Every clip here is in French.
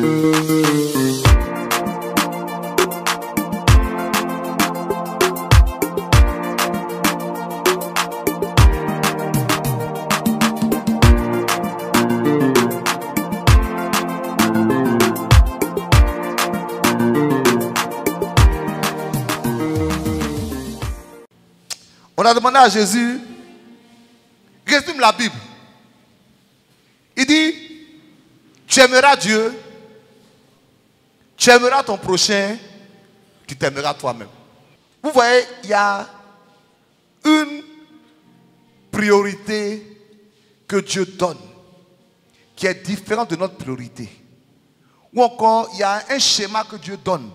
On a demandé à Jésus, résume la Bible. Il dit, tu aimeras Dieu, tu aimeras ton prochain, tu t'aimeras toi-même. Vous voyez, il y a une priorité que Dieu donne qui est différente de notre priorité. Ou encore, il y a un schéma que Dieu donne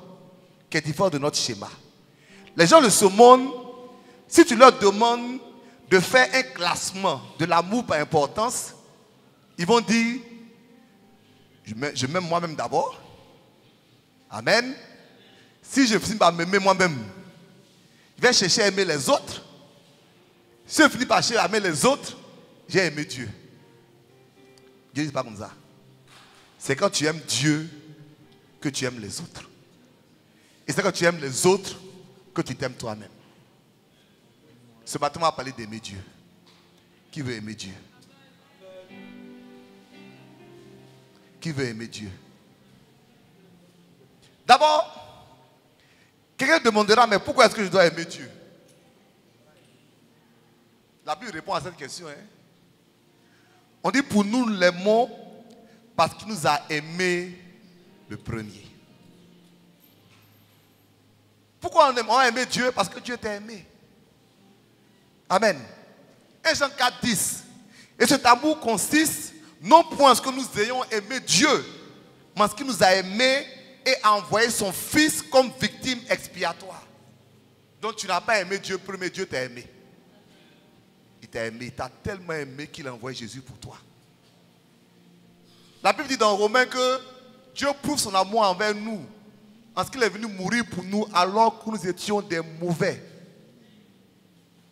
qui est différent de notre schéma. Les gens de ce monde, si tu leur demandes de faire un classement de l'amour par importance, ils vont dire, je m'aime moi-même d'abord. Amen. Si je finis par m'aimer moi-même, je vais chercher à aimer les autres. Si je finis par chercher à aimer les autres, j'ai aimé Dieu. Dieu n'est pas comme ça. C'est quand tu aimes Dieu que tu aimes les autres. Et c'est quand tu aimes les autres que tu t'aimes toi-même. Ce matin, on va parler d'aimer Dieu. Qui veut aimer Dieu? Qui veut aimer Dieu? D'abord, quelqu'un demandera, mais pourquoi est-ce que je dois aimer Dieu? La Bible répond à cette question. Hein? On dit, pour nous l'aimons parce qu'il nous a aimés le premier. Pourquoi on a aimé Dieu? Parce que Dieu t'a aimé. Amen. 1 Jean 4, 10. Et cet amour consiste non point en ce que nous ayons aimé Dieu, mais en ce qu'il nous a aimés et a envoyé son Fils comme victime expiatoire. Donc tu n'as pas aimé Dieu premier, Dieu t'a aimé. Il t'a aimé, il t'a tellement aimé qu'il a envoyé Jésus pour toi. La Bible dit dans Romains que Dieu prouve son amour envers nous en ce qu'il est venu mourir pour nous alors que nous étions des mauvais.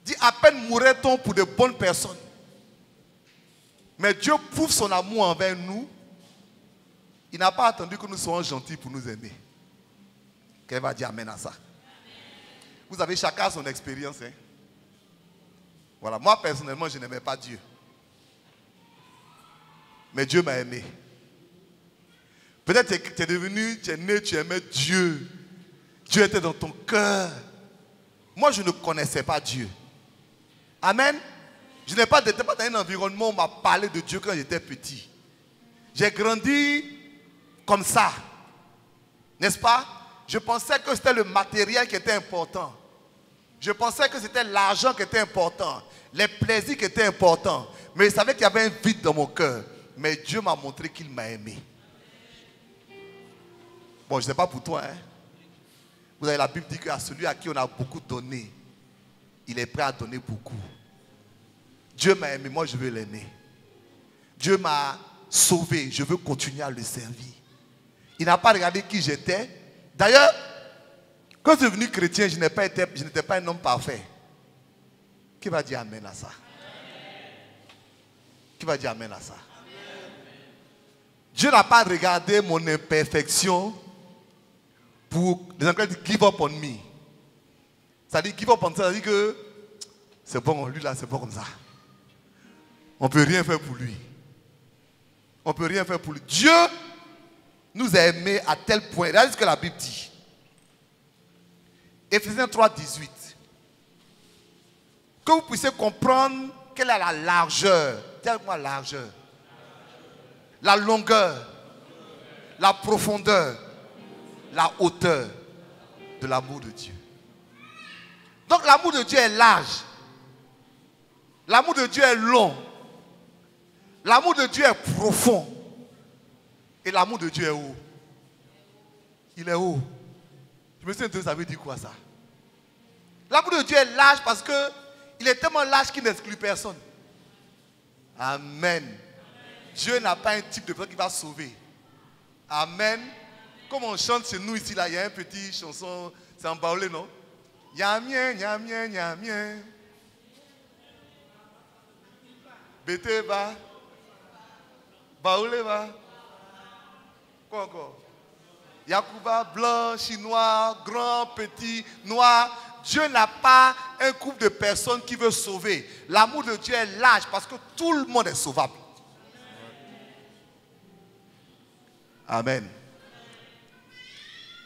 Dit, à peine mourrait-on pour de bonnes personnes. Mais Dieu prouve son amour envers nous. Il n'a pas attendu que nous soyons gentils pour nous aimer. Qu'elle va dire amen à ça. Vous avez chacun son expérience. Hein? Voilà, moi personnellement, je n'aimais pas Dieu. Mais Dieu m'a aimé. Peut-être que tu es devenu, tu es né, tu aimais Dieu. Dieu était dans ton cœur. Moi, je ne connaissais pas Dieu. Amen. Je n'étais pas dans un environnement où on m'a parlé de Dieu quand j'étais petit. J'ai grandi comme ça. N'est-ce pas? Je pensais que c'était le matériel qui était important. Je pensais que c'était l'argent qui était important. Les plaisirs qui étaient importants. Mais je savais qu'il y avait un vide dans mon cœur. Mais Dieu m'a montré qu'il m'a aimé. Bon, je ne sais pas pour toi. Hein? Vous avez la Bible dit qu'à celui à qui on a beaucoup donné, il est prêt à donner beaucoup. Dieu m'a aimé, moi je veux l'aimer. Dieu m'a sauvé, je veux continuer à le servir. Il n'a pas regardé qui j'étais. D'ailleurs, quand je suis devenu chrétien, je n'étais pas un homme parfait. Qui va dire amen à ça? Qui va dire amen à ça? Dieu n'a pas regardé mon imperfection pour, les Anglais disent give up on me. Ça dit give up on ça, ça dit que c'est bon, lui là, c'est bon comme ça. On ne peut rien faire pour lui. On ne peut rien faire pour lui. Dieu nous a aimés à tel point. Regardez ce que la Bible dit. Éphésiens 3, 18. Que vous puissiez comprendre quelle est la largeur. Dites-moi la largeur. La longueur. La profondeur. La hauteur de l'amour de Dieu. Donc l'amour de Dieu est large. L'amour de Dieu est long. L'amour de Dieu est profond. Et l'amour de Dieu est haut. Il est haut. Je me suis dit, ça veut dire quoi ça? L'amour de Dieu est large parce qu'il est tellement large qu'il n'exclut personne. Amen. Dieu n'a pas un type de personne qui va sauver. Amen. Comme on chante chez nous ici, là, il y a un petit chanson, c'est en baoulé, non? Yamien, yamien, yamien. Bété va. Baoulé va. Quoi encore? Yacouba, blanc, chinois, grand, petit, noir. Dieu n'a pas un groupe de personnes qui veut sauver. L'amour de Dieu est large parce que tout le monde est sauvable. Amen.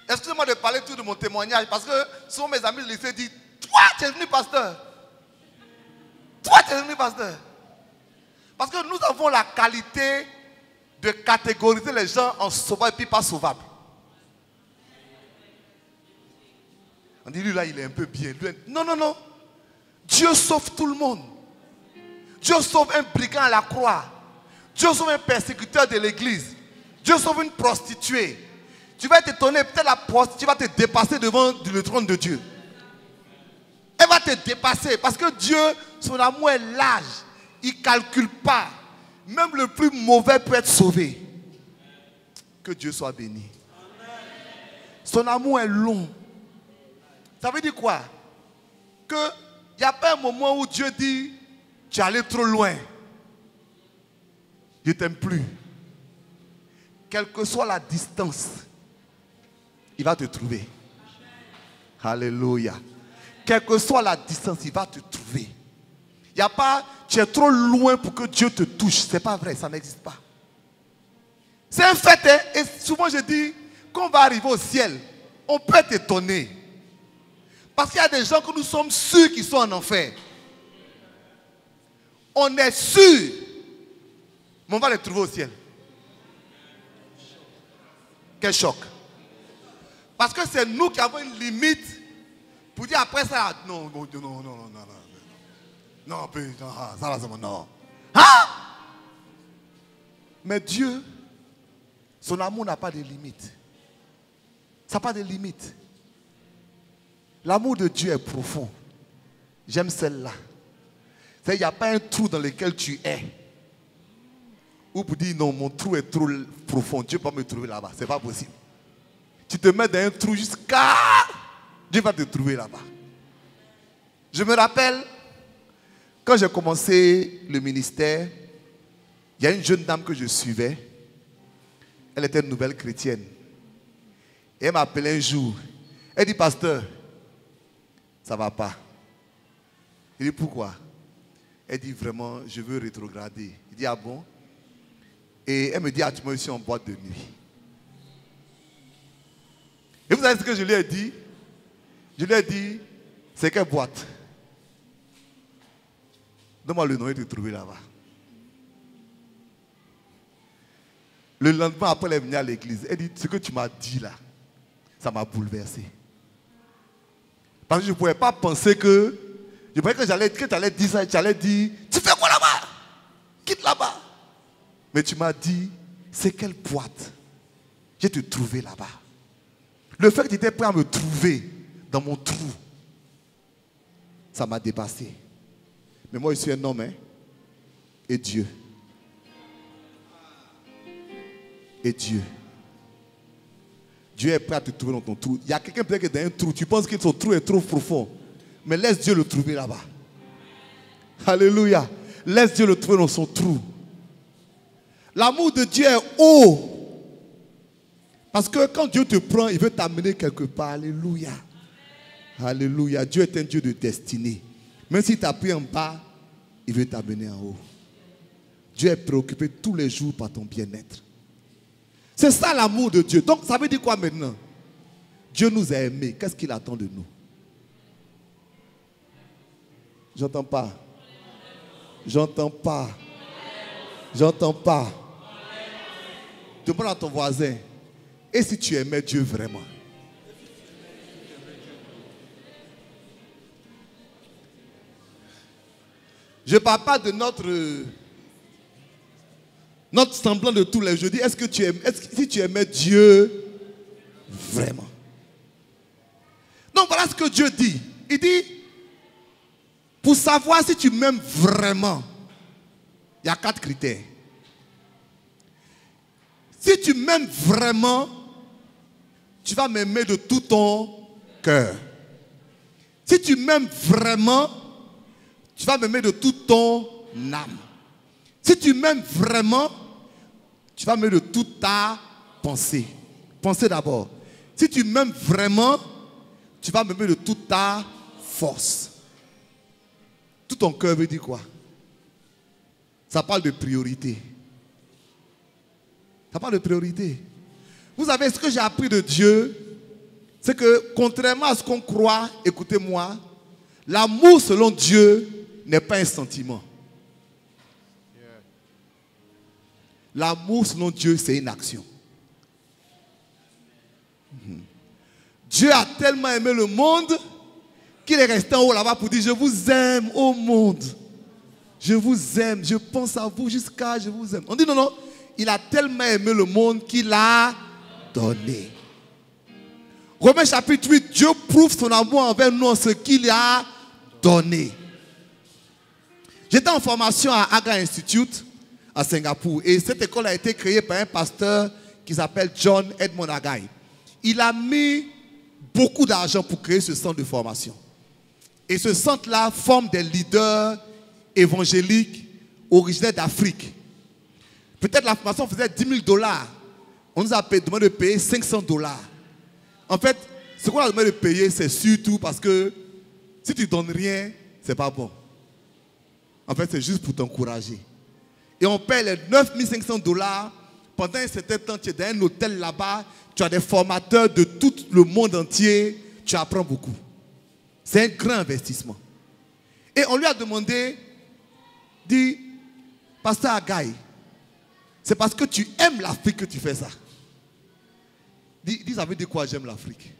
Excusez-moi de parler tout de mon témoignage parce que souvent mes amis de lycée disent, toi tu es venu pasteur. Toi tu es venu pasteur. Parce que nous avons la qualité de catégoriser les gens en sauvables et puis pas sauvables. On dit lui là il est un peu bien. Non, non, non. Dieu sauve tout le monde. Dieu sauve un brigand à la croix. Dieu sauve un persécuteur de l'église. Dieu sauve une prostituée. Tu vas t'étonner, peut-être la prostituée va te dépasser devant le trône de Dieu. Elle va te dépasser parce que Dieu, son amour est large. Il ne calcule pas. Même le plus mauvais peut être sauvé. Que Dieu soit béni. Son amour est long. Ça veut dire quoi? Qu'il n'y a pas un moment où Dieu dit, tu es allé trop loin. Je ne t'aime plus. Quelle que soit la distance, il va te trouver. Alléluia. Quelle que soit la distance, il va te trouver. Il n'y a pas, tu es trop loin pour que Dieu te touche. Ce n'est pas vrai, ça n'existe pas. C'est un fait, hein? Et souvent je dis, quand on va arriver au ciel, on peut être étonné. Parce qu'il y a des gens que nous sommes sûrs qu'ils sont en enfer. On est sûr. Mais on va les trouver au ciel. Quel choc. Parce que c'est nous qui avons une limite pour dire après ça, non, non, non, non, non, non, non. Non, ça là, c'est non. Hein? Mais Dieu, son amour n'a pas de limite. Ça n'a pas de limite. L'amour de Dieu est profond. J'aime celle-là. Il n'y a pas un trou dans lequel tu es. Ou pour dire non, mon trou est trop profond. Dieu ne peut pas me trouver là-bas. Ce n'est pas possible. Tu te mets dans un trou jusqu'à... Dieu va te trouver là-bas. Je me rappelle, quand j'ai commencé le ministère, il y a une jeune dame que je suivais. Elle était une nouvelle chrétienne. Et elle m'a appelé un jour. Elle dit, pasteur, ça ne va pas. Il dit, pourquoi? Elle dit, vraiment, je veux rétrograder. Il dit, ah bon? Et elle me dit, ah, tu m'as aussi en boîte de nuit. Et vous savez ce que je lui ai dit? Je lui ai dit, c'est quelle boîte? Donne-moi le nom et te trouver là-bas. Le lendemain, après, elle est venue à l'église. Elle dit, ce que tu m'as dit là, ça m'a bouleversé. Parce que je ne pouvais pas penser que... Je croyais que tu allais dire ça, tu allais dire, tu fais quoi là-bas? Quitte là-bas. Mais tu m'as dit, c'est quelle boîte? Je vais te trouver là-bas. Le fait que tu étais prêt à me trouver dans mon trou, ça m'a dépassé. Mais moi, je suis un homme, hein? Et Dieu. Et Dieu. Dieu est prêt à te trouver dans ton trou. Il y a quelqu'un peut-être qui est dans un trou. Tu penses que son trou est trop profond. Mais laisse Dieu le trouver là-bas. Alléluia. Laisse Dieu le trouver dans son trou. L'amour de Dieu est haut. Parce que quand Dieu te prend, il veut t'amener quelque part. Alléluia. Alléluia. Dieu est un Dieu de destinée. Même si tu as pris en bas, il veut t'amener en haut. Dieu est préoccupé tous les jours par ton bien-être. C'est ça l'amour de Dieu. Donc ça veut dire quoi maintenant? Dieu nous a aimés. Qu'est-ce qu'il attend de nous? J'entends pas. J'entends pas. J'entends pas. Demande à ton voisin. Et si tu aimais Dieu vraiment? Je ne parle pas de notre semblant de tous les jours. Est-ce que si tu aimais Dieu vraiment? Donc voilà ce que Dieu dit. Il dit, pour savoir si tu m'aimes vraiment, il y a 4 critères. Si tu m'aimes vraiment, tu vas m'aimer de tout ton cœur. Si tu m'aimes vraiment, tu vas m'aimer de toute ton âme. Si tu m'aimes vraiment, tu vas m'aimer de toute ta penser. Penser d'abord. Si tu m'aimes vraiment, tu vas m'aimer de toute ta force. Tout ton cœur veut dire quoi? Ça parle de priorité. Ça parle de priorité. Vous savez, ce que j'ai appris de Dieu, c'est que contrairement à ce qu'on croit, écoutez-moi, l'amour selon Dieu n'est pas un sentiment. L'amour selon Dieu, c'est une action. Dieu a tellement aimé le monde qu'il est resté en haut là-bas pour dire: je vous aime, ô monde. Je vous aime, je pense à vous jusqu'à je vous aime. On dit non, non. Il a tellement aimé le monde qu'il a donné. Romains chapitre 8, Dieu prouve son amour envers nous en ce qu'il a donné. J'étais en formation à Aga Institute à Singapour et cette école a été créée par un pasteur qui s'appelle John Edmond Agai. Il a mis beaucoup d'argent pour créer ce centre de formation. Et ce centre-là forme des leaders évangéliques originaires d'Afrique. Peut-être la formation faisait $10,000. On nous a demandé de payer $500. En fait, ce qu'on a demandé de payer, c'est surtout parce que si tu ne donnes rien, ce n'est pas bon. En fait, c'est juste pour t'encourager. Et on paie les $9,500 pendant un certain temps. Tu es dans un hôtel là-bas, tu as des formateurs de tout le monde entier, tu apprends beaucoup. C'est un grand investissement. Et on lui a demandé, dit, Pasteur Agai, c'est parce que tu aimes l'Afrique que tu fais ça. Dis, ça veut dire quoi, j'aime l'Afrique?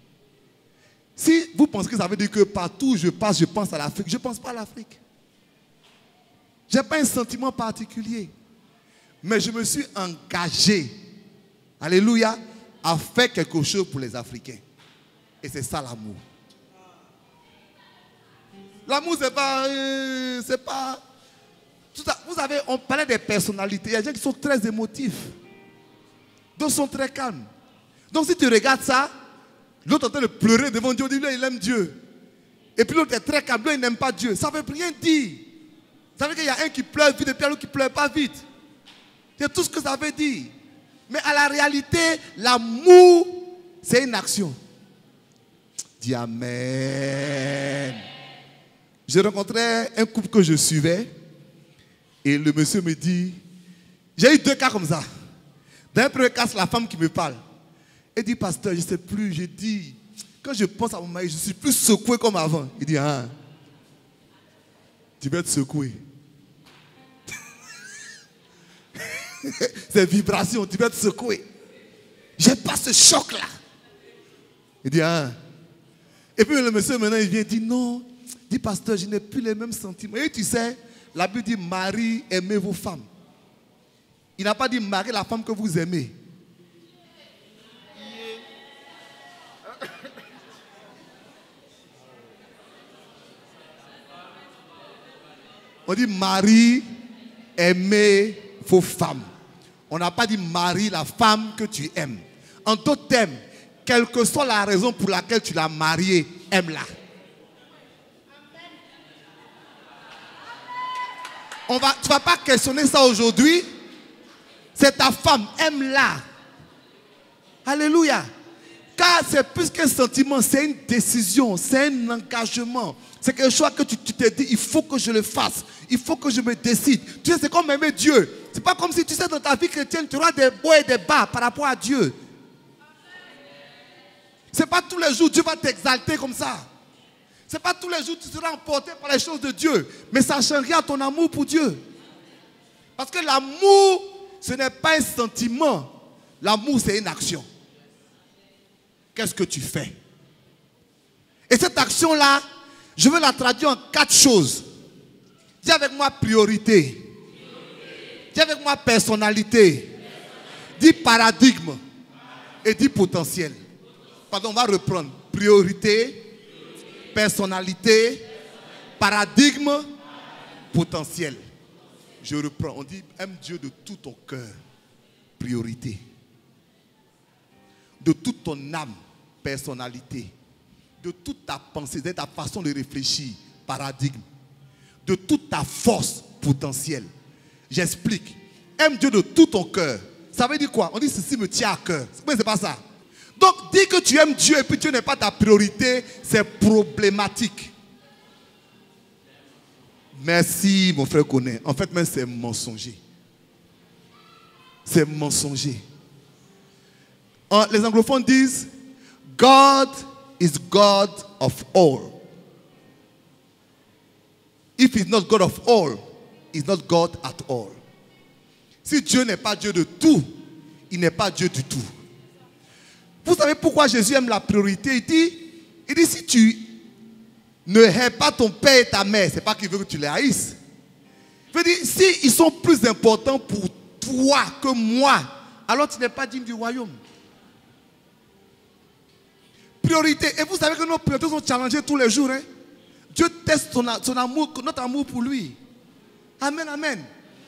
Si vous pensez que ça veut dire que partout où je passe, je pense à l'Afrique, je ne pense pas à l'Afrique. Je n'ai pas un sentiment particulier. Mais je me suis engagé, alléluia, à faire quelque chose pour les Africains. Et c'est ça l'amour. L'amour, c'est pas... Vous savez, on parlait des personnalités. Il y a des gens qui sont très émotifs. D'autres sont très calmes. Donc si tu regardes ça, l'autre est en train de pleurer devant Dieu, lui, il aime Dieu. Et puis l'autre est très calme, lui, il n'aime pas Dieu. Ça ne veut rien dire. Ça veut dire qu'il y a un qui pleure vite et puis l'autre qui ne pleure pas vite. C'est tout ce que ça veut dire. Mais à la réalité, l'amour, c'est une action. Dis Amen. J'ai rencontré un couple que je suivais. Et le monsieur me dit, j'ai eu 2 cas comme ça. Dans un premier cas, c'est la femme qui me parle. Elle dit, pasteur, je ne sais plus. Je dis, quand je pense à mon mari, je suis plus secoué comme avant. Il dit, ah, tu vas être secoué. Ces vibrations, tu vas être secoué. J'ai pas ce choc-là. Il dit, ah. Et puis le monsieur maintenant, il vient et dit, non, dit, pasteur, je n'ai plus les mêmes sentiments. Et tu sais, la Bible dit, Marie, aimez vos femmes. Il n'a pas dit, mariez la femme que vous aimez. On dit, Marie, aimez vos femmes. On n'a pas dit, marie la femme que tu aimes. En d'autres termes, quelle que soit la raison pour laquelle tu l'as mariée, aime-la. Tu ne vas pas questionner ça aujourd'hui. C'est ta femme, aime-la. Alléluia. Car c'est plus qu'un sentiment, c'est une décision, c'est un engagement. C'est quelque chose que tu te dis, il faut que je le fasse. Il faut que je me décide. Tu sais, c'est comme aimer Dieu. C'est pas comme si tu sais dans ta vie chrétienne, tu auras des hauts et des bas par rapport à Dieu. C'est pas tous les jours Dieu va t'exalter comme ça. C'est pas tous les jours tu seras emporté par les choses de Dieu. Mais ça ne change rien à ton amour pour Dieu. Parce que l'amour, ce n'est pas un sentiment. L'amour, c'est une action. Qu'est-ce que tu fais? Et cette action-là, je veux la traduire en 4 choses. Dis avec moi priorité. Dis avec moi personnalité. Dis paradigme. Et dis potentiel. Pardon, on va reprendre. Priorité, personnalité, paradigme, potentiel. Je reprends. On dit aime Dieu de tout ton cœur. Priorité. De toute ton âme, personnalité. De toute ta pensée, de ta façon de réfléchir, paradigme. de toute ta force potentielle. J'explique. Aime Dieu de tout ton cœur. Ça veut dire quoi? On dit ceci me tient à cœur. Mais c'est pas ça. Donc, dire que tu aimes Dieu et puis Dieu n'est pas ta priorité, c'est problématique. Merci, mon frère connaît. En fait, même c'est mensonger. C'est mensonger. Les anglophones disent God is God of all. If he's not God of all, he's not God at all. Si Dieu n'est pas Dieu de tout, il n'est pas Dieu du tout. Vous savez pourquoi Jésus aime la priorité? Il dit si tu ne hais pas ton père et ta mère, c'est pas qu'il veut que tu les haïsses. Il veut dire si ils sont plus importants pour toi que moi, alors tu n'es pas digne du royaume. Priorité. Et vous savez que nos priorités sont challengées tous les jours. Hein? Dieu teste son amour, notre amour pour lui. Amen, amen.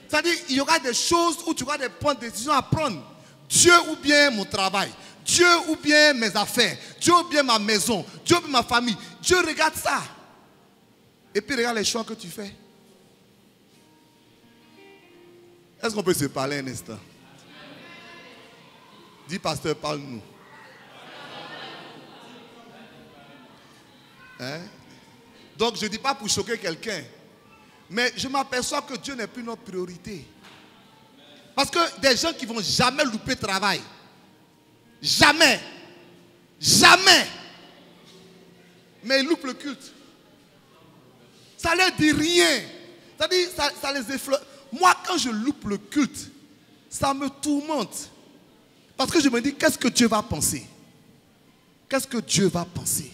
C'est-à-dire, il y aura des choses où tu auras des points de décision à prendre. Dieu ou bien mon travail. Dieu ou bien mes affaires. Dieu ou bien ma maison. Dieu ou bien ma famille. Dieu regarde ça. Et puis regarde les choix que tu fais. Est-ce qu'on peut se parler un instant? Dis, pasteur, parle-nous. Hein? Donc, je ne dis pas pour choquer quelqu'un. Mais je m'aperçois que Dieu n'est plus notre priorité. Parce que des gens qui ne vont jamais louper travail. Jamais. Jamais. Mais ils loupent le culte. Ça ne leur dit rien. C'est-à-dire, ça les effleure. Moi, quand je loupe le culte, ça me tourmente. Parce que je me dis, qu'est-ce que Dieu va penser? Qu'est-ce que Dieu va penser?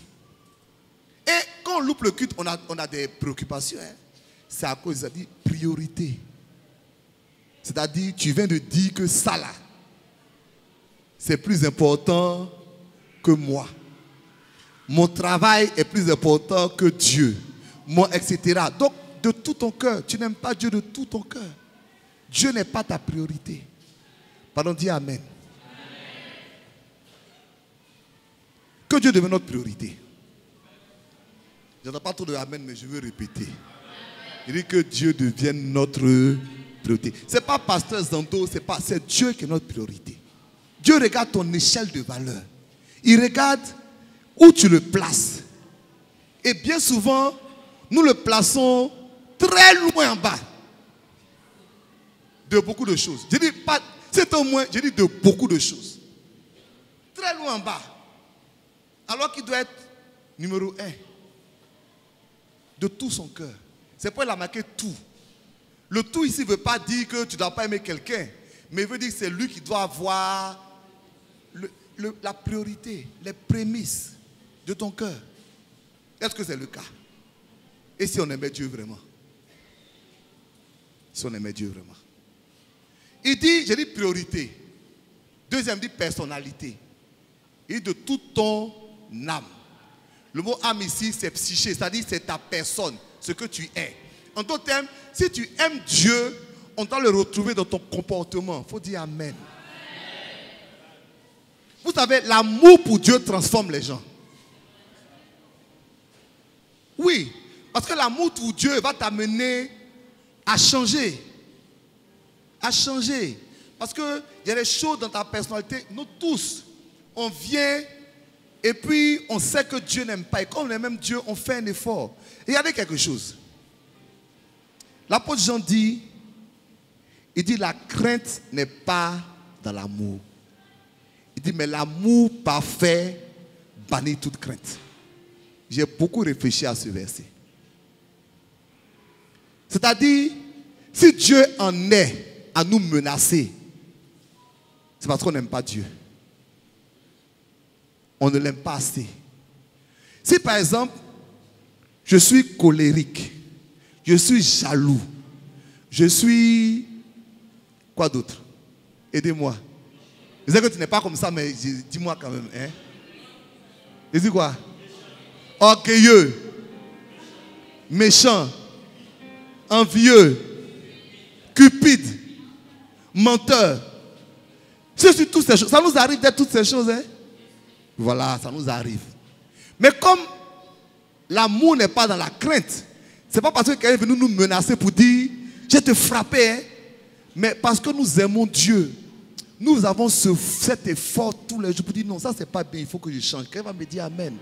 Et quand on loupe le culte, on a des préoccupations. Hein? C'est à cause, ça dit priorité. C'est-à-dire, tu viens de dire que ça là, c'est plus important que moi. Mon travail est plus important que Dieu. Etc. Donc, de tout ton cœur, tu n'aimes pas Dieu de tout ton cœur. Dieu n'est pas ta priorité. Pardon, dis Amen. Que Dieu devienne notre priorité. Je n'entends pas trop de Amen, mais je veux répéter. Il dit que Dieu devienne notre priorité. Ce n'est pas pasteur Zanto, c'est Dieu qui est notre priorité. Dieu regarde ton échelle de valeur. Il regarde où tu le places. Et bien souvent, nous le plaçons très loin en bas de beaucoup de choses. Je dis pas, c'est au moins, je dis de beaucoup de choses. Très loin en bas. Alors qu'il doit être numéro 1. De tout son cœur. C'est pourquoi il a marqué tout. Le tout ici ne veut pas dire que tu ne dois pas aimer quelqu'un. Mais il veut dire que c'est lui qui doit avoir la priorité, les prémices de ton cœur. Est-ce que c'est le cas? Et si on aimait Dieu vraiment? Si on aimait Dieu vraiment. Il dit, j'ai dit priorité. Deuxième dit personnalité. Il dit de toute ton âme. Le mot âme ici, c'est psyché, c'est-à-dire c'est ta personne, ce que tu es. En d'autres termes, si tu aimes Dieu, on doit le retrouver dans ton comportement. Il faut dire Amen. Vous savez, l'amour pour Dieu transforme les gens. Oui, parce que l'amour pour Dieu va t'amener à changer. À changer. Parce qu'il y a des choses dans ta personnalité, nous tous, on vient et puis on sait que Dieu n'aime pas. Et quand on aime même Dieu, on fait un effort. Et regardez quelque chose. L'apôtre Jean dit, il dit la crainte n'est pas dans l'amour. Il dit mais l'amour parfait bannit toute crainte. J'ai beaucoup réfléchi à ce verset. C'est-à-dire, si Dieu en est à nous menacer, c'est parce qu'on n'aime pas Dieu. On ne l'aime pas assez. Si par exemple, je suis colérique, je suis jaloux, je suis... Quoi d'autre? Aidez-moi. Je sais que tu n'es pas comme ça, mais dis-moi quand même. Hein? Je dis quoi? Orgueilleux, méchant, envieux, cupide, menteur. C'est toutes ces choses. Ça nous arrive d'être toutes ces choses. Hein? Voilà, ça nous arrive. Mais comme l'amour n'est pas dans la crainte, c'est pas parce que quelqu'un est venu nous menacer pour dire je vais te frapper, hein? Mais parce que nous aimons Dieu. Nous avons cet effort tous les jours pour dire non, ça c'est pas bien, il faut que je change. Quelqu'un va me dire amen.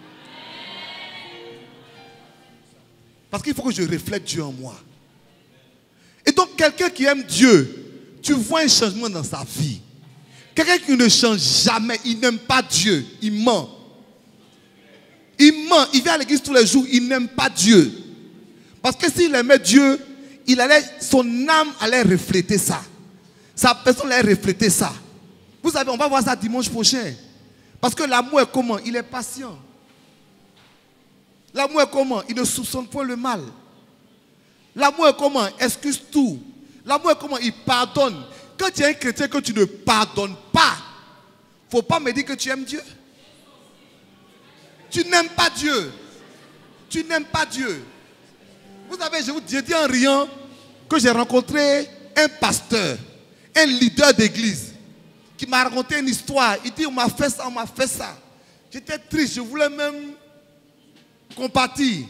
Parce qu'il faut que je reflète Dieu en moi. Et donc quelqu'un qui aime Dieu, tu vois un changement dans sa vie. Quelqu'un qui ne change jamais, il n'aime pas Dieu, il ment. Il ment, il vient à l'église tous les jours, il n'aime pas Dieu. Parce que s'il aimait Dieu, son âme allait refléter ça. Sa personne allait refléter ça. Vous savez, on va voir ça dimanche prochain. Parce que l'amour est comment? Il est patient. L'amour est comment? Il ne soupçonne point le mal. L'amour est comment? Excuse tout. L'amour est comment? Il pardonne. Quand tu es un chrétien que tu ne pardonnes pas, il ne faut pas me dire que tu aimes Dieu. Tu n'aimes pas Dieu. Tu n'aimes pas Dieu. Vous savez, je dis en riant que j'ai rencontré un pasteur, un leader d'église, qui m'a raconté une histoire. Il dit, on m'a fait ça, on m'a fait ça. J'étais triste, je voulais même compatir.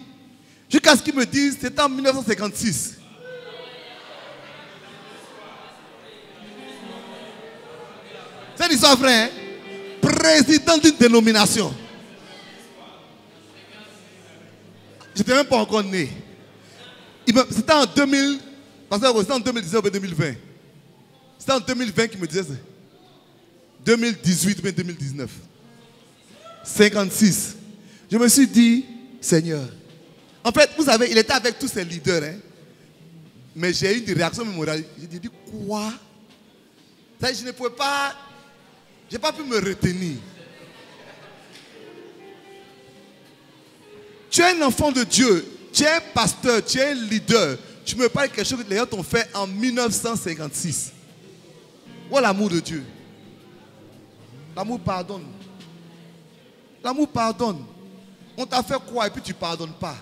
Jusqu'à ce qu'il me dise, c'était en 1956. C'est une histoire vraie, hein? Président d'une dénomination. Je n'étais même pas encore né. C'était en 2000, parce que c'était en 2019 et 2020. C'était en 2020 qu'il me disait ça. 2018 ou 2019. 56. Je me suis dit, Seigneur. En fait, vous savez, il était avec tous ses leaders. Hein? Mais j'ai eu une réaction mémorale. J'ai dit, quoi? Ça, je ne pouvais pas. Je n'ai pas pu me retenir. Tu es un enfant de Dieu. Tu es un pasteur. Tu es un leader. Tu me parles de quelque chose que les gens t'ont fait en 1956. Où est l'amour de Dieu? L'amour pardonne. L'amour pardonne. On t'a fait quoi et puis tu ne pardonnes pas?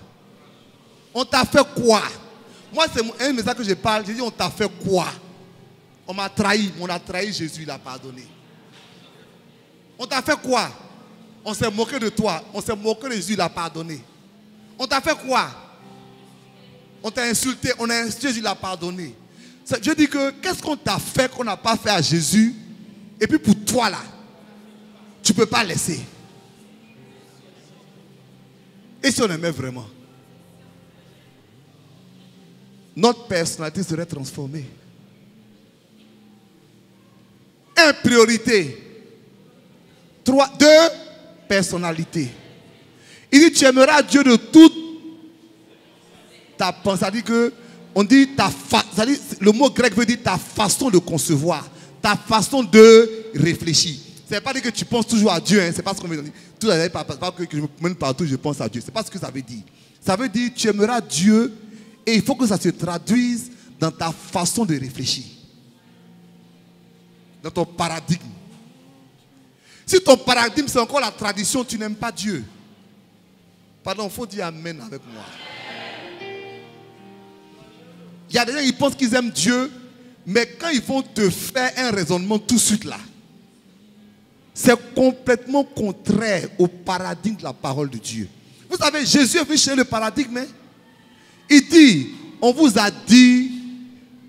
On t'a fait quoi? Moi, c'est un message que je parle. J'ai dit, on t'a fait quoi? On m'a trahi. On a trahi Jésus, il a pardonné. On t'a fait quoi? On s'est moqué de toi. On s'est moqué de Jésus, il a pardonné. On t'a fait quoi? On t'a insulté. On a insulté Jésus, il a pardonné. Je dis que qu'est-ce qu'on t'a fait qu'on n'a pas fait à Jésus? Et puis pour toi là, tu ne peux pas laisser. Et si on aimait vraiment, notre personnalité serait transformée. Un, priorité. 2, personnalité. Il dit, tu aimeras Dieu de toute ta pensée. Ça dit que, on dit, le mot grec veut dire ta façon de concevoir, ta façon de réfléchir. Ce n'est pas dire que tu penses toujours à Dieu. Hein. C'est pas ce qu'on veut dire. Tout à l'heure, pas que je me promène partout, je pense à Dieu. Ce n'est pas ce que ça veut dire. Ça veut dire, tu aimeras Dieu et il faut que ça se traduise dans ta façon de réfléchir. Dans ton paradigme. Si ton paradigme, c'est encore la tradition, tu n'aimes pas Dieu. Pardon, il faut dire amen avec moi. Il y a des gens qui pensent qu'ils aiment Dieu, mais quand ils vont te faire un raisonnement tout de suite là, c'est complètement contraire au paradigme de la parole de Dieu. Vous savez, Jésus est venu changer le paradigme. Hein? Il dit, on vous a dit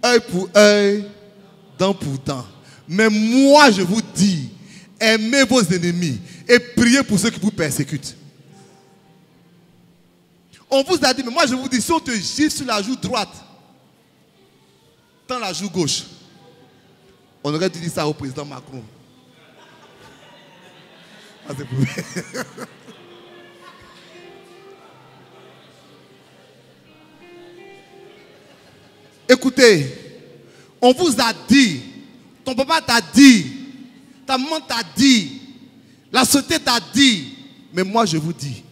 œil pour œil, dent pour dent. Mais moi, je vous dis, aimez vos ennemis et priez pour ceux qui vous persécutent. On vous a dit, mais moi je vous dis, si on te gifle sur la joue droite, tends la joue gauche. On aurait dû dire ça au président Macron. Ah, c'est pour... Écoutez, on vous a dit, ton papa t'a dit, ta maman t'a dit, la société t'a dit, mais moi je vous dis.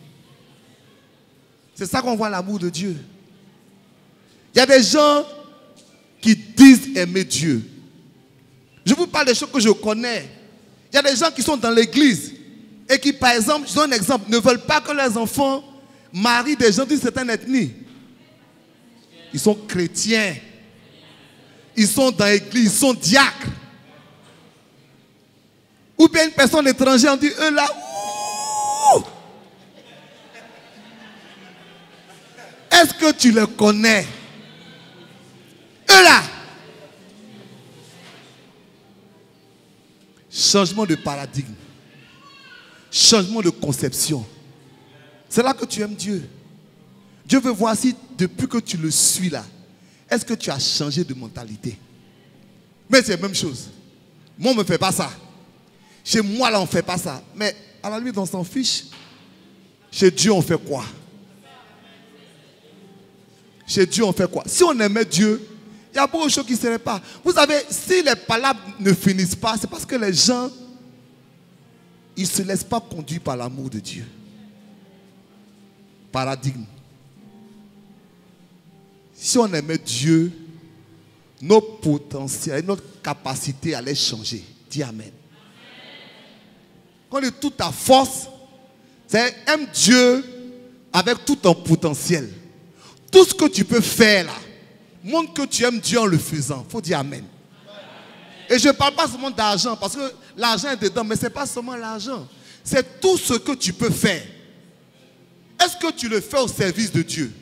C'est ça qu'on voit l'amour de Dieu. Il y a des gens qui disent aimer Dieu. Je vous parle des choses que je connais. Il y a des gens qui sont dans l'église et qui, par exemple, je donne un exemple, ne veulent pas que leurs enfants marient des gens d'une certaine ethnie. Ils sont chrétiens. Ils sont dans l'église, ils sont diacres. Ou bien une personne étrangère, on dit, eux là, ouh! Est-ce que tu les connais? Eux là. changement de paradigme, changement de conception. C'est là que tu aimes Dieu. Dieu veut voir si depuis que tu le suis là, est-ce que tu as changé de mentalité? Mais c'est la même chose. Moi, on ne me fait pas ça. Chez moi, là, on ne fait pas ça. Mais à la limite, on s'en fiche. Chez Dieu, on fait quoi? Chez Dieu, on fait quoi? Si on aimait Dieu, il y a beaucoup de choses qui ne seraient pas. Vous savez, si les palabres ne finissent pas, c'est parce que les gens, ils ne se laissent pas conduire par l'amour de Dieu. Paradigme. Si on aimait Dieu, nos potentiels, notre capacité allait changer. Dis Amen. Quand on dit toute ta force, c'est aime Dieu avec tout ton potentiel. Tout ce que tu peux faire là, montre que tu aimes Dieu en le faisant. Il faut dire Amen. Et je ne parle pas seulement d'argent, parce que l'argent est dedans, mais ce n'est pas seulement l'argent. C'est tout ce que tu peux faire. Est-ce que tu le fais au service de Dieu?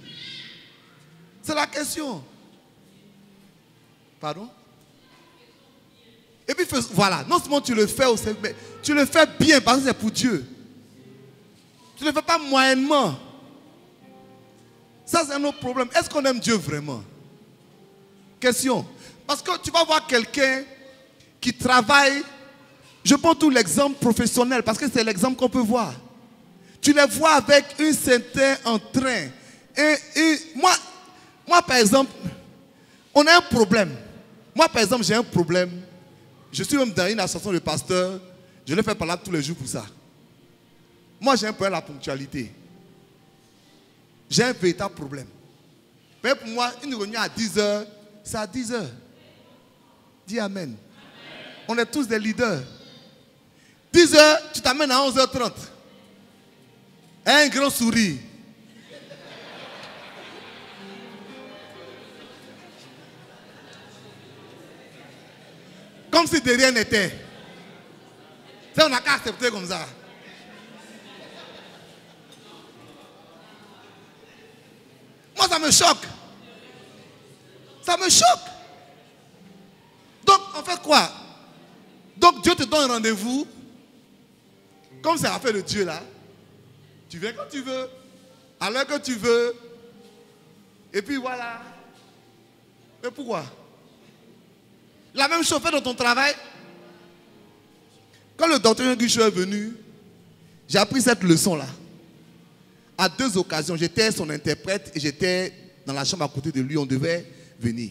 C'est la question. Pardon? Et puis voilà, non seulement tu le fais au service, mais tu le fais bien parce que c'est pour Dieu. Tu ne le fais pas moyennement. Ça, c'est un autre problème. Est-ce qu'on aime Dieu vraiment? Question. Parce que tu vas voir quelqu'un qui travaille. Je prends tout l'exemple professionnel parce que c'est l'exemple qu'on peut voir. Tu les vois avec un certain entrain. Et moi, par exemple, on a un problème. Moi, par exemple, j'ai un problème. Je suis même dans une association de pasteurs. Je le fais parler tous les jours pour ça. Moi, j'ai un problème à la ponctualité. J'ai un véritable problème. Mais pour moi, une réunion à 10h, c'est à 10h. Dis Amen. On est tous des leaders. 10h, tu t'amènes à 11h30. Un grand sourire. Comme si de rien n'était. Ça, on n'a qu'à accepter comme ça. Moi, ça me choque. Ça me choque. Donc, on fait quoi? Donc, Dieu te donne un rendez-vous. Comme c'est l'affaire de Dieu là. Tu viens quand tu veux, à l'heure que tu veux. Et puis voilà. Mais pourquoi? La même chose fait dans ton travail. Quand le docteur Guichou est venu, j'ai appris cette leçon-là. À 2 occasions, j'étais son interprète et j'étais dans la chambre à côté de lui, on devait venir.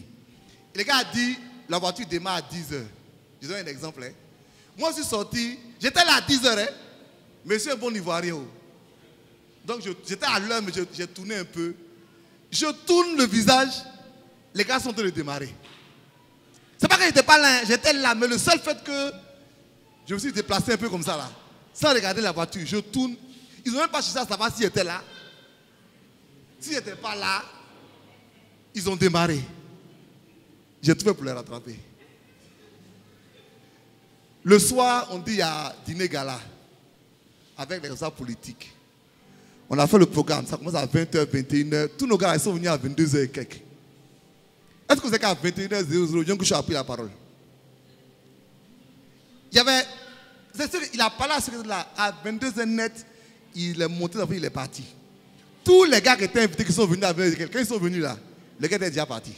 Et le gars a dit, la voiture démarre à 10h. Je donne un exemple. Hein. Moi, je suis sorti, j'étais là à 10h. Hein. Monsieur est bon ivoirien. Donc, j'étais à l'heure, mais j'ai tourné un peu. Je tourne le visage, les gars sont en train de démarrer. C'est pas que j'étais pas là, j'étais là, mais le seul fait que je me suis déplacé un peu comme ça là, sans regarder la voiture, je tourne. Ils n'ont même pas cherché à savoir s'ils étaient là. S'ils n'étaient pas là, ils ont démarré. J'ai tout fait pour les rattraper. Le soir, on dit il y a dîner gala avec les responsables politiques. On a fait le programme, ça commence à 20h, 21h. Tous nos gars ils sont venus à 22h et quelques. Est-ce que vous savez qu'à 21h00, Yongucho a pris la parole? Il y avait. C'est sûr, il a parlé à ce là à 22h net, il est monté, après il est parti. Tous les gars qui étaient invités, qui sont venus à 22h, quand ils sont venus là, les gars étaient déjà partis.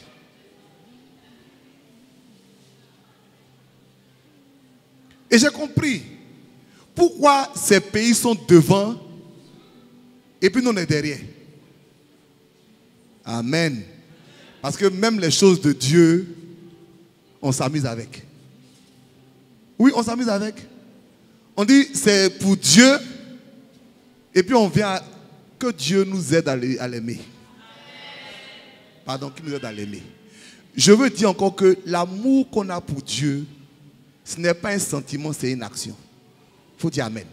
Et j'ai compris pourquoi ces pays sont devant et puis nous on est derrière. Amen. Parce que même les choses de Dieu, on s'amuse avec. Oui, on s'amuse avec. On dit c'est pour Dieu et puis on vient que Dieu nous aide à l'aimer. Pardon, qu'il nous aide à l'aimer. Je veux dire encore que l'amour qu'on a pour Dieu, ce n'est pas un sentiment, c'est une action. Il faut dire Amen.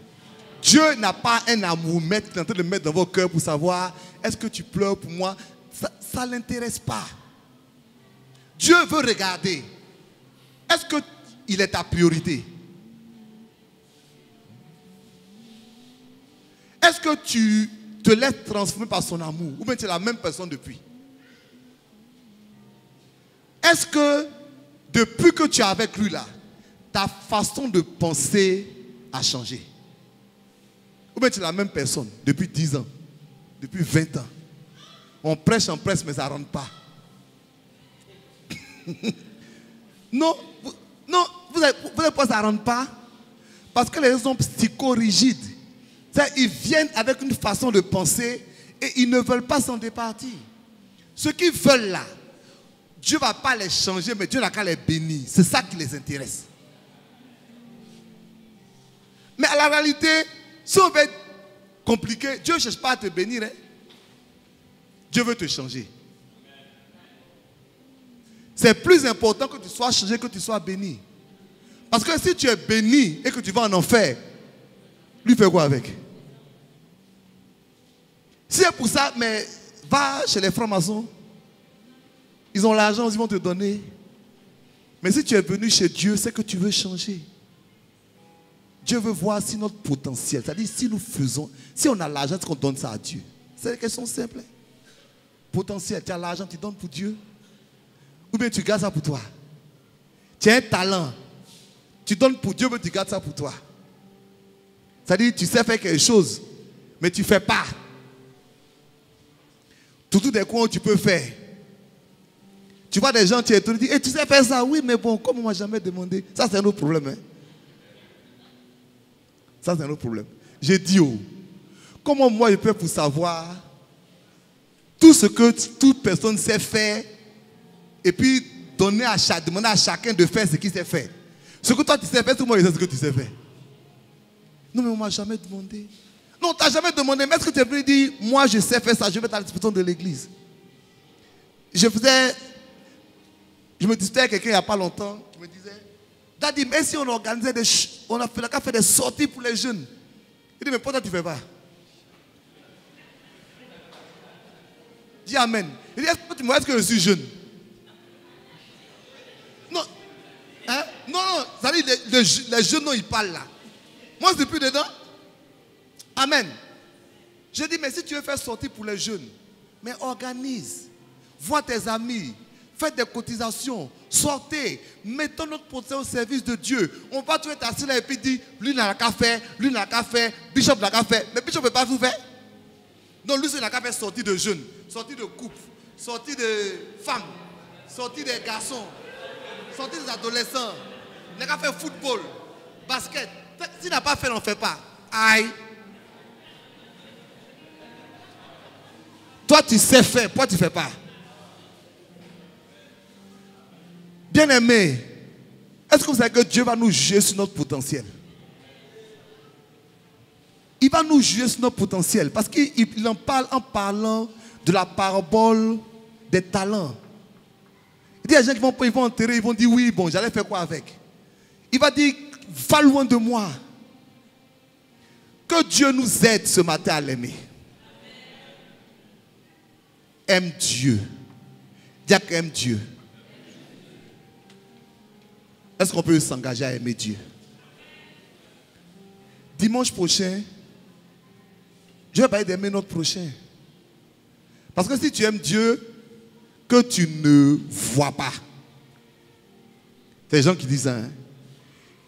Dieu n'a pas un amour-mètre qu'il est en train de mettre dans vos cœurs pour savoir est-ce que tu pleures pour moi. Ça ne l'intéresse pas. Dieu veut regarder. Est-ce qu'il est ta priorité? Est-ce que tu te laisses transformer par son amour? Ou bien tu es la même personne depuis? Est-ce que depuis que tu es avec lui là, ta façon de penser a changé. Ou bien tu es la même personne depuis 10 ans, depuis 20 ans. On prêche, mais ça ne rentre pas. Non, vous savez pourquoi ça ne rentre pas? Parce que les gens sont psychorigides. Ils viennent avec une façon de penser et ils ne veulent pas s'en départir. Ceux qui veulent là, Dieu ne va pas les changer, mais Dieu n'a qu'à les bénir. C'est ça qui les intéresse. Mais à la réalité, si on veut être compliqué, Dieu ne cherche pas à te bénir. Hein? Dieu veut te changer. C'est plus important que tu sois changé que tu sois béni. Parce que si tu es béni et que tu vas en enfer, lui fait quoi avec? Si c'est pour ça, mais va chez les francs-maçons. Ils ont l'argent, ils vont te donner. Mais si tu es venu chez Dieu, c'est que tu veux changer. Dieu veut voir si notre potentiel, c'est-à-dire si nous faisons, si on a l'argent, est-ce qu'on donne ça à Dieu? C'est une question simple. Potentiel, tu as l'argent, tu donnes pour Dieu. Ou bien tu gardes ça pour toi. Tu as un talent. Tu donnes pour Dieu, mais tu gardes ça pour toi. C'est-à-dire tu sais faire quelque chose, mais tu ne fais pas. Tout des coins où tu peux faire. Tu vois des gens, tu dis, tu sais faire ça? Oui, mais bon, comme on ne m'a jamais demandé. Ça, c'est un autre problème. Hein? Ça, c'est un autre problème. J'ai dit, comment moi je peux pour savoir tout ce que toute personne sait faire et puis demander à chacun de faire ce qu'il sait faire. Ce que toi tu sais faire, tout le monde sait ce que tu sais faire. Non, mais on ne m'a jamais demandé. Non, tu n'as jamais demandé. Mais est-ce que tu es venu dire, moi je sais faire ça, je vais être à la disposition de l'église. Je me disais à quelqu'un il n'y a pas longtemps, qui me disait, Daddy, mais si on organisait on a fait des sorties pour les jeunes. Il dit, mais pourquoi tu ne fais pas? Dis Amen. Il dit, est-ce que je suis jeune? Non. Hein? Non, ça dit les jeunes, non, ils parlent là. Moi, je ne suis plus dedans. Amen. Je dis, mais si tu veux faire sortir pour les jeunes, mais organise. Vois tes amis. Faites des cotisations. Sortez. Mettons notre potentiel au service de Dieu. On va tout être assis là et puis dire, lui n'a qu'à faire, lui n'a qu'à faire, Bishop n'a qu'à faire. Mais Bishop ne peut pas tout faire. Donc lui, il n'a qu'à faire sortir de jeunes, sortir de couples, sortir de femmes, sortir des garçons, sortir des adolescents. Il n'a qu'à faire football, basket. S'il n'a pas fait, on ne fait pas. Aïe. Toi, tu sais faire, pourquoi tu ne fais pas? Bien-aimé, est-ce que vous savez que Dieu va nous juger sur notre potentiel? Il va nous juger sur notre potentiel parce qu'il en parle en parlant de la parabole des talents. Il y a des gens qui vont enterrer, ils vont dire oui, bon, j'allais faire quoi avec? Il va dire, va loin de moi. Que Dieu nous aide ce matin à l'aimer. Aime Dieu. Dis qu'aime Dieu. Est-ce qu'on peut s'engager à aimer Dieu? Dimanche prochain, je vais parler d'aimer notre prochain. Parce que si tu aimes Dieu, que tu ne vois pas. C'est les gens qui disent ça. Hein?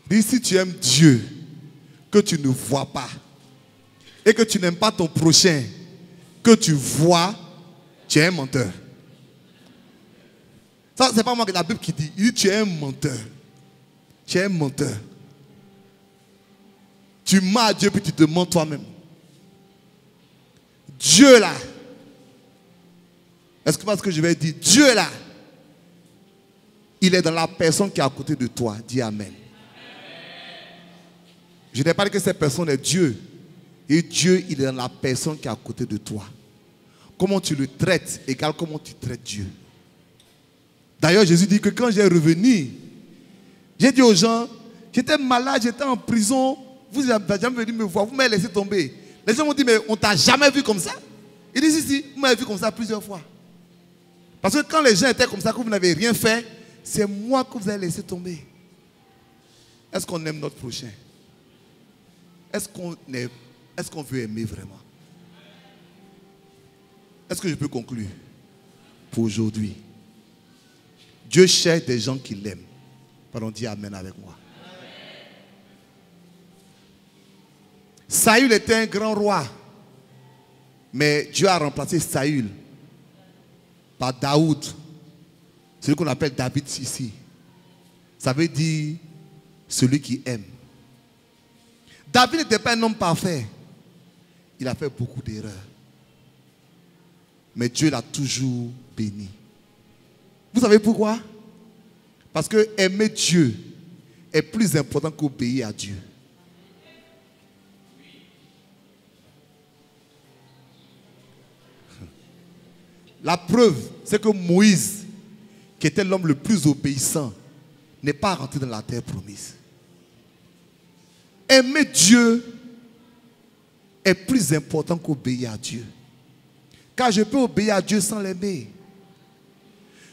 Dis, si tu aimes Dieu, que tu ne vois pas. Et que tu n'aimes pas ton prochain, que tu vois, tu es un menteur. Ça, c'est pas moi que la Bible qui dit. Il dit, tu es un menteur. Tu es un menteur. Tu mens à Dieu puis tu te mens toi-même. Dieu là. Est-ce que parce que je vais dire Dieu là, il est dans la personne qui est à côté de toi. Dis Amen. Je n'ai pas dit que cette personne est Dieu. Et Dieu, il est dans la personne qui est à côté de toi. Comment tu le traites égale comment tu traites Dieu. D'ailleurs, Jésus dit que quand j'ai revenu, j'ai dit aux gens, j'étais malade, j'étais en prison, vous n'avez jamais venu me voir, vous m'avez laissé tomber. Les gens m'ont dit, mais on ne t'a jamais vu comme ça? Il dit, si, vous m'avez vu comme ça plusieurs fois. Parce que quand les gens étaient comme ça, que vous n'avez rien fait, c'est moi que vous avez laissé tomber. Est-ce qu'on aime notre prochain? Est-ce qu'on veut aimer vraiment? Est-ce que je peux conclure pour aujourd'hui? Dieu cherche des gens qui l'aiment. Pardon, dis Amen avec moi. Saül était un grand roi. Mais Dieu a remplacé Saül par Daoud. Celui qu'on appelle David ici. Ça veut dire celui qui aime. David n'était pas un homme parfait. Il a fait beaucoup d'erreurs. Mais Dieu l'a toujours béni. Vous savez pourquoi? Parce que aimer Dieu est plus important qu'obéir à Dieu. La preuve, c'est que Moïse, qui était l'homme le plus obéissant, n'est pas rentré dans la terre promise. Aimer Dieu est plus important qu'obéir à Dieu. Car je peux obéir à Dieu sans l'aimer.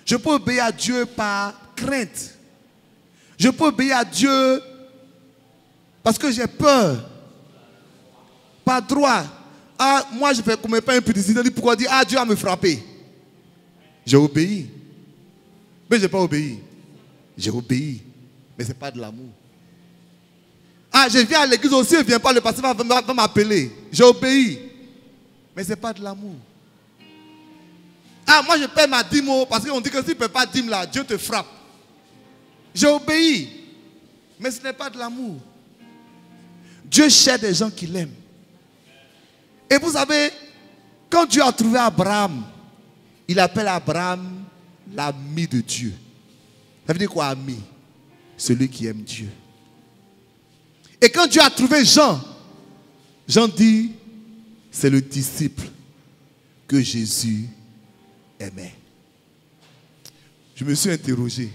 Je peux obéir à Dieu par crainte. Je peux obéir à Dieu parce que j'ai peur. Par droit. Ah, moi je fais comme pas un petit signe. Pourquoi dire, ah, Dieu va me frapper. J'ai obéi. Mais je n'ai pas obéi. J'ai obéi. Mais ce n'est pas de l'amour. Ah, je viens à l'église aussi, je ne viens pas, le pasteur va m'appeler. J'ai obéi. Mais ce n'est pas de l'amour. Ah, moi je paie ma dîme parce qu'on dit que si tu ne paies pas dîme là, Dieu te frappe. J'ai obéi. Mais ce n'est pas de l'amour. Dieu cherche des gens qui l'aiment. Et vous savez, quand Dieu a trouvé Abraham, il appelle Abraham l'ami de Dieu. Ça veut dire quoi, ami? Celui qui aime Dieu. Et quand Dieu a trouvé Jean, Jean dit, c'est le disciple que Jésus aimait. Je me suis interrogé.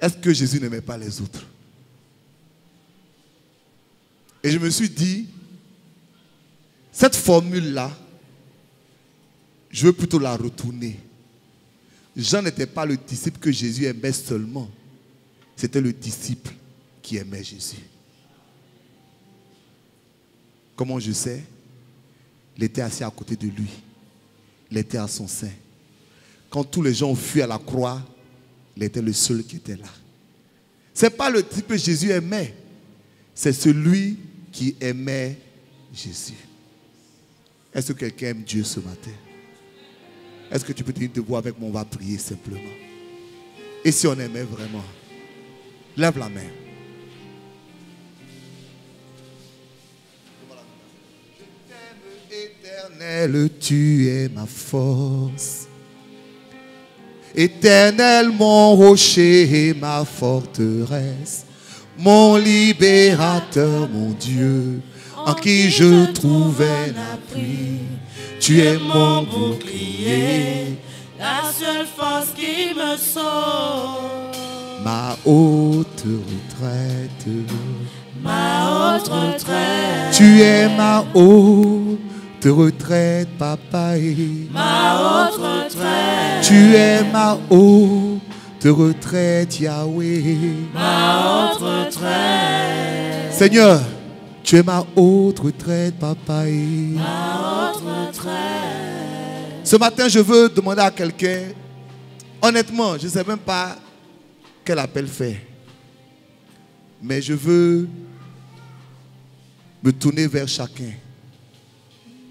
Est-ce que Jésus n'aimait pas les autres? Et je me suis dit, cette formule-là, je veux plutôt la retourner. Jean n'était pas le disciple que Jésus aimait seulement. C'était le disciple qui aimait Jésus. Comment je sais? Il était assis à côté de lui. Il était à son sein. Quand tous les gens ont fui à la croix, il était le seul qui était là. Ce n'est pas le disciple que Jésus aimait. C'est celui qui aimait Jésus. Est-ce que quelqu'un aime Dieu ce matin? Est-ce que tu peux tenir debout avec moi? On va prier simplement. Et si on aimait vraiment? Lève la main. Je t'aime, Éternel, tu es ma force. Éternel, mon rocher et ma forteresse. Mon libérateur, mon Dieu, en qui je trouve un appui. Tu es mon bouclier, la seule force qui me sauve. Ma haute retraite. Ma haute retraite. Tu es ma haute retraite, papa. Ma haute retraite. Tu es ma haute retraite, Yahweh. Ma haute retraite. Seigneur, tu es ma haute retraite, papa. Ma haute retraite. Ce matin, je veux demander à quelqu'un, honnêtement, je ne sais même pas quel appel faire. Mais je veux me tourner vers chacun.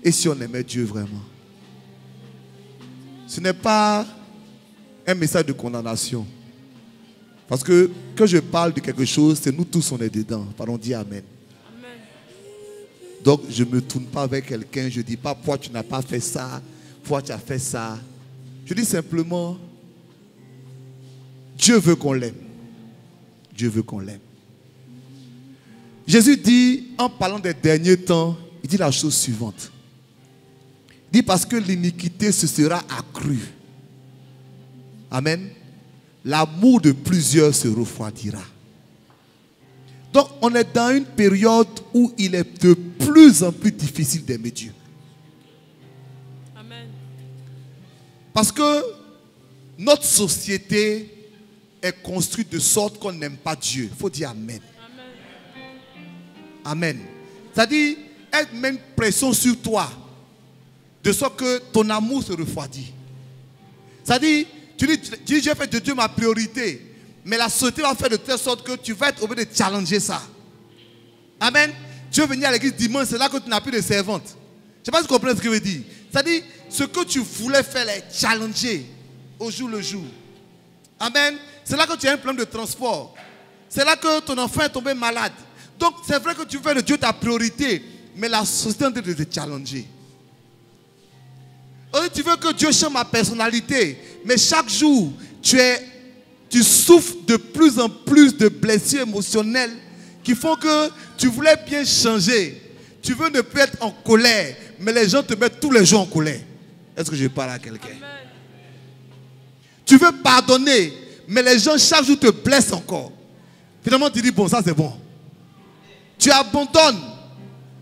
Et si on aimait Dieu vraiment? Ce n'est pas un message de condamnation. Parce que quand je parle de quelque chose, c'est nous tous on est dedans. Pardon, dis Amen. Amen. Donc je ne me tourne pas vers quelqu'un, je ne dis pas pourquoi tu n'as pas fait ça, pourquoi tu as fait ça. Je dis simplement, Dieu veut qu'on l'aime. Dieu veut qu'on l'aime. Jésus dit, en parlant des derniers temps, il dit la chose suivante. Il dit parce que l'iniquité se sera accrue. Amen. L'amour de plusieurs se refroidira. Donc on est dans une période où il est de plus en plus difficile d'aimer Dieu. Amen. Parce que notre société est construite de sorte qu'on n'aime pas Dieu. Il faut dire Amen. Amen. C'est-à-dire, elle met une pression sur toi, de sorte que ton amour se refroidit. C'est-à-dire, tu dis, j'ai fait de Dieu ma priorité, mais la société va faire de telle sorte que tu vas être obligé de challenger ça. Amen. Tu veux venir à l'église dimanche, c'est là que tu n'as plus de servante. Je ne sais pas si tu comprends ce que je veux dire. C'est-à-dire, ce que tu voulais faire, les challenger au jour le jour. Amen. C'est là que tu as un problème de transport. C'est là que ton enfant est tombé malade. Donc, c'est vrai que tu veux de Dieu ta priorité, mais la société est en train de te challenger. Tu veux que Dieu change ma personnalité, mais chaque jour, tu souffres de plus en plus de blessures émotionnelles qui font que tu voulais bien changer. Tu veux ne plus être en colère, mais les gens te mettent tous les jours en colère. Est-ce que je parle à quelqu'un? Tu veux pardonner, mais les gens chaque jour te blessent encore. Finalement, tu dis, bon, ça c'est bon. Tu abandonnes,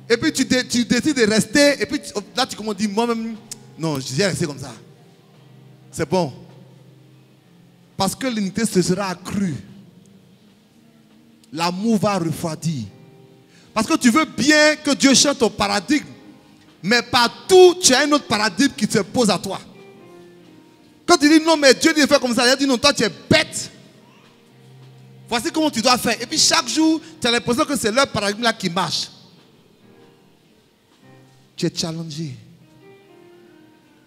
et puis tu décides de rester, et puis là tu commences à dire, moi-même, non, je vais rester comme ça. C'est bon. Parce que l'unité se sera accrue. L'amour va refroidir. Parce que tu veux bien que Dieu change ton paradigme. Mais partout, tu as un autre paradigme qui se pose à toi. Quand tu dis non, mais Dieu dit de faire comme ça, il dit non, toi tu es bête. Voici comment tu dois faire. Et puis chaque jour, tu as l'impression que c'est leur paradigme là qui marche. Tu es challengé.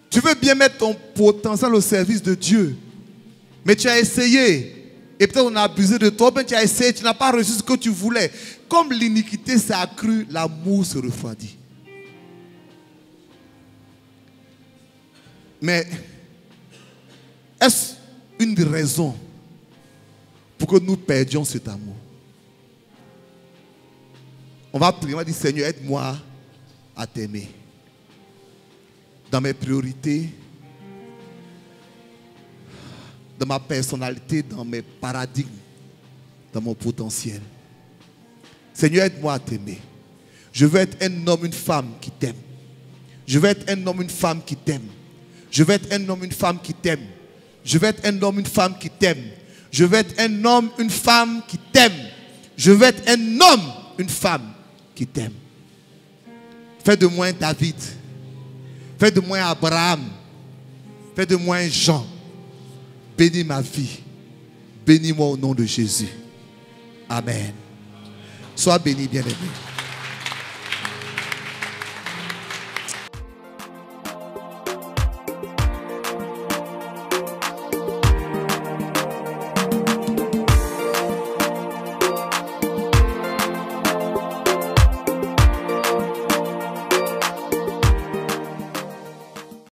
Tu veux bien mettre ton potentiel au service de Dieu. Mais tu as essayé. Et peut-être on a abusé de toi. Mais tu as essayé. Tu n'as pas reçu ce que tu voulais. Comme l'iniquité s'est accrue, l'amour se refroidit. Mais est-ce une raison pour que nous perdions cet amour? On va prier. On va dire, Seigneur, aide-moi à t'aimer. Dans mes priorités, dans ma personnalité, dans mes paradigmes, dans mon potentiel. Seigneur, aide-moi à t'aimer. Je veux être un homme, une femme qui t'aime. Je veux être un homme, une femme qui t'aime. Je veux être un homme, une femme qui t'aime. Je veux être un homme, une femme qui t'aime. Je veux être un homme, une femme qui t'aime. Je veux être un homme, une femme qui t'aime. Fais de moi un David. Fais de moi un Abraham. Fais de moi un Jean. Bénis ma vie. Bénis-moi au nom de Jésus. Amen. Sois béni, bien-aimé.